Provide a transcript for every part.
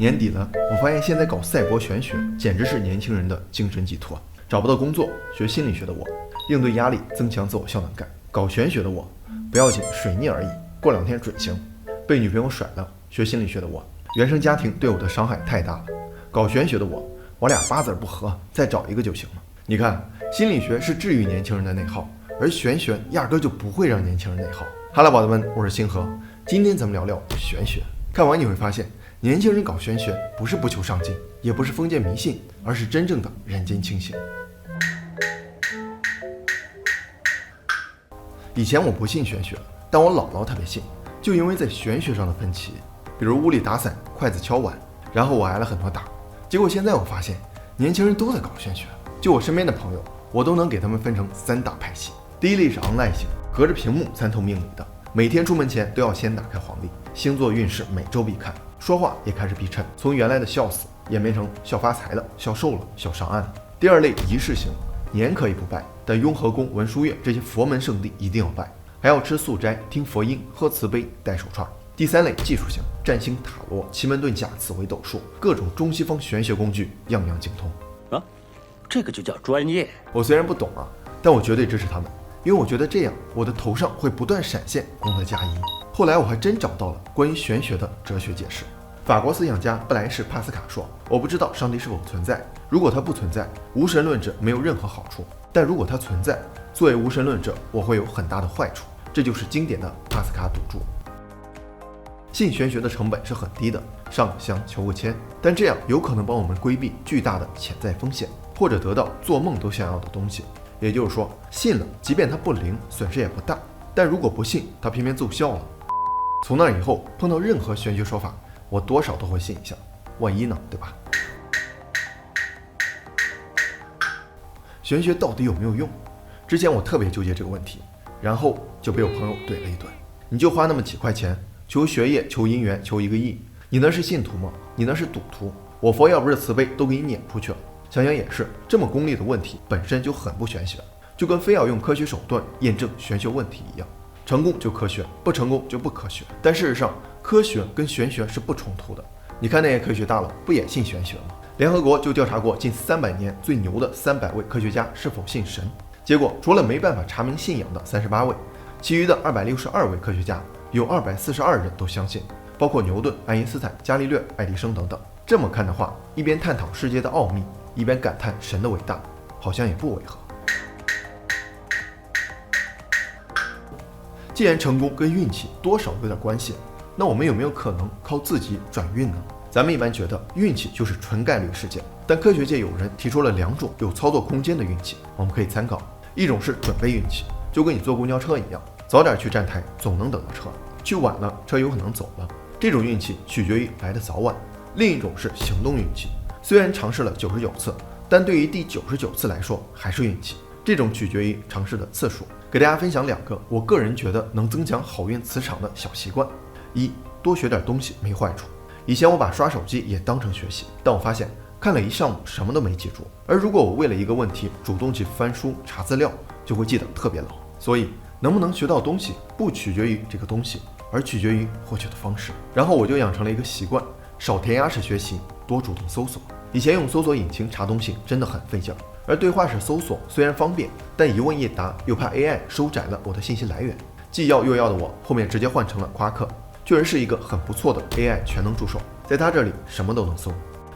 年底了，我发现现在搞赛博玄学简直是年轻人的精神寄托。找不到工作，学心理学的我，应对压力，增强自我效能感；搞玄学的我，不要紧，水逆而已，过2天准行；被女朋友甩了，学心理学的我，原生家庭对我的伤害太大了；搞玄学的我俩八字不合，再找一个就行了。你看，心理学是治愈年轻人的内耗，而玄学压根就不会让年轻人内耗。哈喽，宝贝们，我是星河，今天咱们聊聊玄学。看完你会发现，年轻人搞玄学不是不求上进，也不是封建迷信，而是真正的人间清醒。以前我不信玄学，但我姥姥特别信，就因为在玄学上的分歧，比如屋里打伞，筷子敲碗，然后我挨了很多打。结果现在我发现，年轻人都在搞玄学，就我身边的朋友，我都能给他们分成3大派系。第一类是昂赖型，隔着屏幕参透命理的，每天出门前都要先打开黄历，星座运势每周必看，说话也开始逼衬，从原来的笑死演变成笑发财了、笑瘦了、笑上岸了。第二类仪式型，年可以不拜，但雍和宫、文殊院这些佛门圣地一定要拜，还要吃素斋、听佛音、喝慈悲、戴手串。第三类技术型，占星、塔罗、奇门遁甲、紫微斗数，各种中西方玄学工具样样精通啊，这个就叫专业。我虽然不懂啊，但我绝对支持他们，因为我觉得这样我的头上会不断闪现功德加一。后来我还真找到了关于玄学的哲学解释。法国思想家布莱士·帕斯卡说，我不知道上帝是否存在，如果他不存在，无神论者没有任何好处，但如果他存在，作为无神论者，我会有很大的坏处。这就是经典的帕斯卡赌注。信玄学的成本是很低的，上香求个签，但这样有可能帮我们规避巨大的潜在风险，或者得到做梦都想要的东西。也就是说，信了，即便它不灵，损失也不大；但如果不信，它偏偏奏效了。从那以后，碰到任何玄学说法，我多少都会信一下，万一呢，对吧？玄学到底有没有用？之前我特别纠结这个问题，然后就被我朋友怼了一顿。你就花那么几块钱，求学业、求姻缘、求1个亿，你那是信徒吗？你那是赌徒。我佛要不是慈悲，都给你撵出去了。想想也是，这么功利的问题本身就很不玄学，就跟非要用科学手段验证玄学问题一样，成功就科学，不成功就不科学。但事实上，科学跟玄学是不冲突的。你看那些科学大佬不也信玄学吗？联合国就调查过近300年最牛的300位科学家是否信神，结果除了没办法查明信仰的38位，其余的262位科学家有242人都相信，包括牛顿、爱因斯坦、伽利略、爱迪生等等。这么看的话，一边探讨世界的奥秘，一边感叹神的伟大，好像也不违和。既然成功跟运气多少有点关系，那我们有没有可能靠自己转运呢？咱们一般觉得运气就是纯概率事件，但科学界有人提出了2种有操作空间的运气，我们可以参考。一种是准备运气，就跟你坐公交车一样，早点去站台总能等到车，去晚了车有可能走了，这种运气取决于来的早晚。另一种是行动运气，虽然尝试了99次，但对于第99次来说还是运气，这种取决于尝试的次数。给大家分享2个我个人觉得能增强好运磁场的小习惯。一，多学点东西没坏处。以前我把刷手机也当成学习，但我发现看了一上午什么都没记住，而如果我为了一个问题主动去翻书查资料，就会记得特别牢。所以能不能学到东西不取决于这个东西，而取决于获取的方式。然后我就养成了一个习惯，少填鸭式学习，多主动搜索。以前用搜索引擎查东西真的很费劲，而对话式搜索虽然方便，但一问一答又怕 AI 收窄了我的信息来源。既要又要的我，后面直接换成了夸克，确实是一个很不错的 AI 全能助手，在他这里什么都能搜，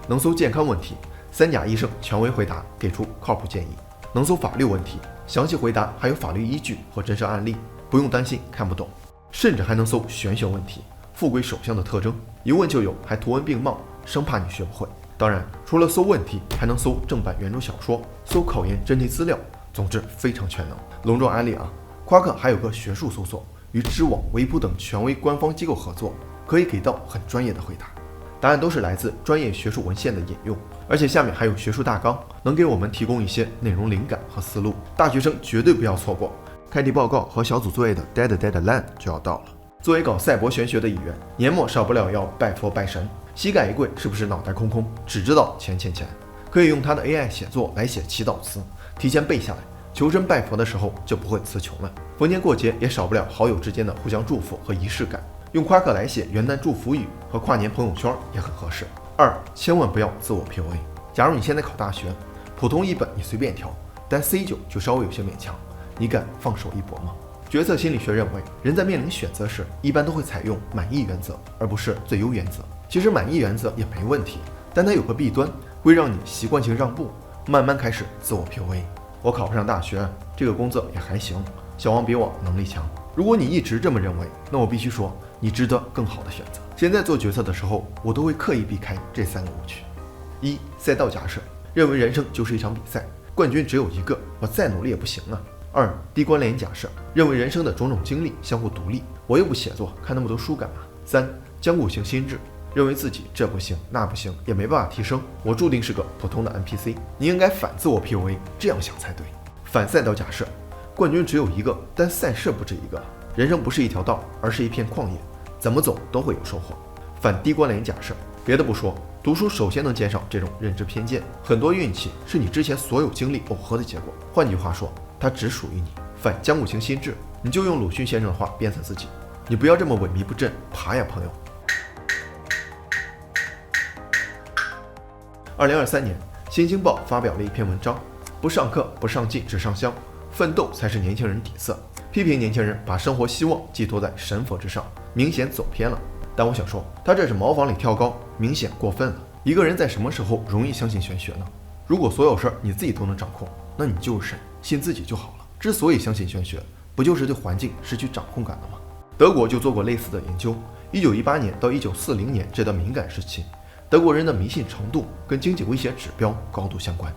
能搜健康问题，3甲医生权威回答，给出靠谱建议；能搜法律问题，详细回答还有法律依据和真实案例，不用担心看不懂；甚至还能搜玄学问题，富贵手相的特征，一问就有，还图文并茂，生怕你学不会。当然，除了搜问题，还能搜正版原著小说，搜考研真题资料，总之非常全能。隆重安利啊！夸克还有个学术搜索，与知网、维普等权威官方机构合作，可以给到很专业的回答，答案都是来自专业学术文献的引用，而且下面还有学术大纲，能给我们提供一些内容灵感和思路。大学生绝对不要错过，开题报告和小组作业的 deadline 就要到了。作为搞赛博玄学的一员，年末少不了要拜佛拜神，膝盖一跪，是不是脑袋空空，只知道钱钱钱？可以用他的 AI 写作来写祈祷词，提前背下来，求神拜佛的时候就不会词穷了。逢年过节也少不了好友之间的互相祝福和仪式感，用夸克来写元旦祝福语和跨年朋友圈也很合适。二，千万不要自我 PUA。假如你现在考大学，普通一本你随便挑，但 C9就稍微有些勉强，你敢放手一搏吗？决策心理学认为，人在面临选择时，一般都会采用满意原则，而不是最优原则。其实满意原则也没问题，但它有个弊端，会让你习惯性让步，慢慢开始自我 PUA。我考不上大学，这个工作也还行，小王比我能力强。如果你一直这么认为，那我必须说，你值得更好的选择。现在做决策的时候，我都会刻意避开这3个误区。一、赛道假设，认为人生就是一场比赛，冠军只有一个，我再努力也不行啊。二、低关联假设，认为人生的种种经历相互独立，我又不写作，看那么多书干嘛？三、僵固型心智，认为自己这不行那不行，也没办法提升，我注定是个普通的 NPC。你应该反自我 PUA， 这样想才对。反赛道假设，冠军只有一个，但赛事不止一个，人生不是一条道，而是一片旷野，怎么走都会有收获。反低关联假设，别的不说，读书首先能减少这种认知偏见，很多运气是你之前所有经历耦合的结果，换句话说，它只属于你。反僵固型心智，你就用鲁迅先生的话鞭策自己，你不要这么萎靡不振，爬呀朋友。2023年，新京报发表了一篇文章，不上课不上进只上香，奋斗才是年轻人底色，批评年轻人把生活希望寄托在神佛之上，明显走偏了。但我想说，他这是茅房里跳高，明显过分了。一个人在什么时候容易相信玄学呢？如果所有事儿你自己都能掌控，那你就是神，信自己就好了。之所以相信玄学，不就是对环境失去掌控感了吗？德国就做过类似的研究，1918年到1940年这段敏感时期，德国人的迷信程度跟经济威胁指标高度相关。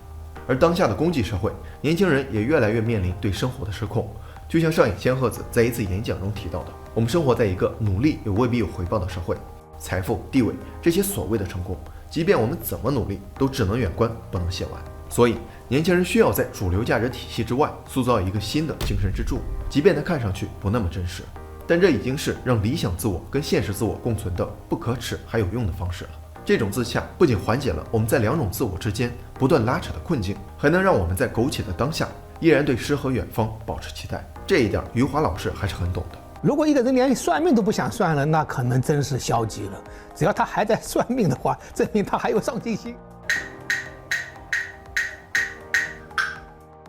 而当下的公济社会，年轻人也越来越面临对生活的失控。就像上野千鹤子在一次演讲中提到的，我们生活在一个努力又未必有回报的社会，财富、地位这些所谓的成功，即便我们怎么努力，都只能远观不能亵玩。所以，年轻人需要在主流价值体系之外塑造一个新的精神支柱，即便它看上去不那么真实，但这已经是让理想自我跟现实自我共存的不可耻还有用的方式了。这种自洽不仅缓解了我们在两种自我之间不断拉扯的困境，还能让我们在苟且的当下依然对诗和远方保持期待。这一点余华老师还是很懂的。如果一个人连算命都不想算了，那可能真是消极了。只要他还在算命的话，证明他还有上进心。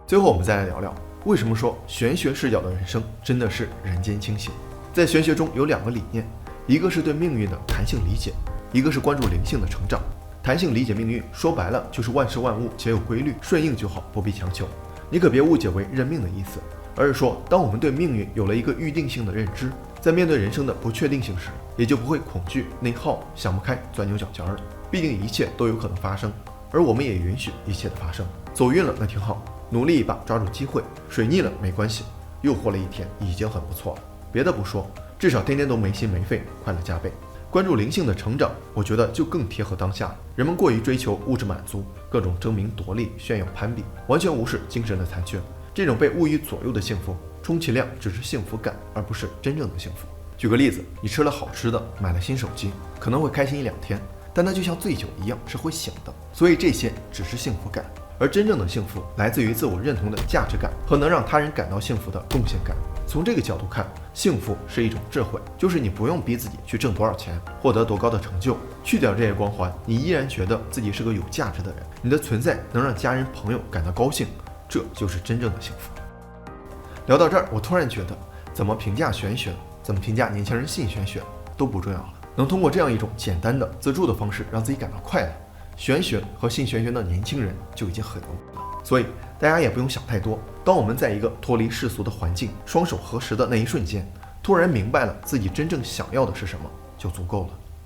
最后我们再来聊聊，为什么说玄学视角的人生真的是人间清醒。在玄学中有2个理念，一个是对命运的弹性理解，一个是关注灵性的成长。弹性理解命运，说白了就是万事万物皆有规律，顺应就好，不必强求。你可别误解为认命的意思，而是说当我们对命运有了一个预定性的认知，在面对人生的不确定性时，也就不会恐惧、内耗、想不开、钻牛角尖了。毕竟一切都有可能发生，而我们也允许一切的发生。走运了那挺好，努力一把抓住机会，水逆了没关系，又活了一天已经很不错了。别的不说，至少天天都没心没肺，快乐加倍。关注灵性的成长，我觉得就更贴合当下了。人们过于追求物质满足，各种争名夺利、炫耀攀比，完全无视精神的残缺。这种被物欲左右的幸福，充其量只是幸福感，而不是真正的幸福。举个例子，你吃了好吃的，买了新手机，可能会开心1-2天，但它就像醉酒一样是会醒的，所以这些只是幸福感。而真正的幸福来自于自我认同的价值感和能让他人感到幸福的贡献感。从这个角度看，幸福是一种智慧，就是你不用逼自己去挣多少钱，获得多高的成就，去掉这些光环，你依然觉得自己是个有价值的人，你的存在能让家人朋友感到高兴，这就是真正的幸福。聊到这儿，我突然觉得怎么评价玄学，怎么评价年轻人信玄学都不重要了，能通过这样一种简单的自助的方式让自己感到快乐，玄学和信玄学的年轻人就已经很牛了。所以大家也不用想太多，当我们在一个脱离世俗的环境，双手合十的那一瞬间，突然明白了自己真正想要的是什么，就足够了。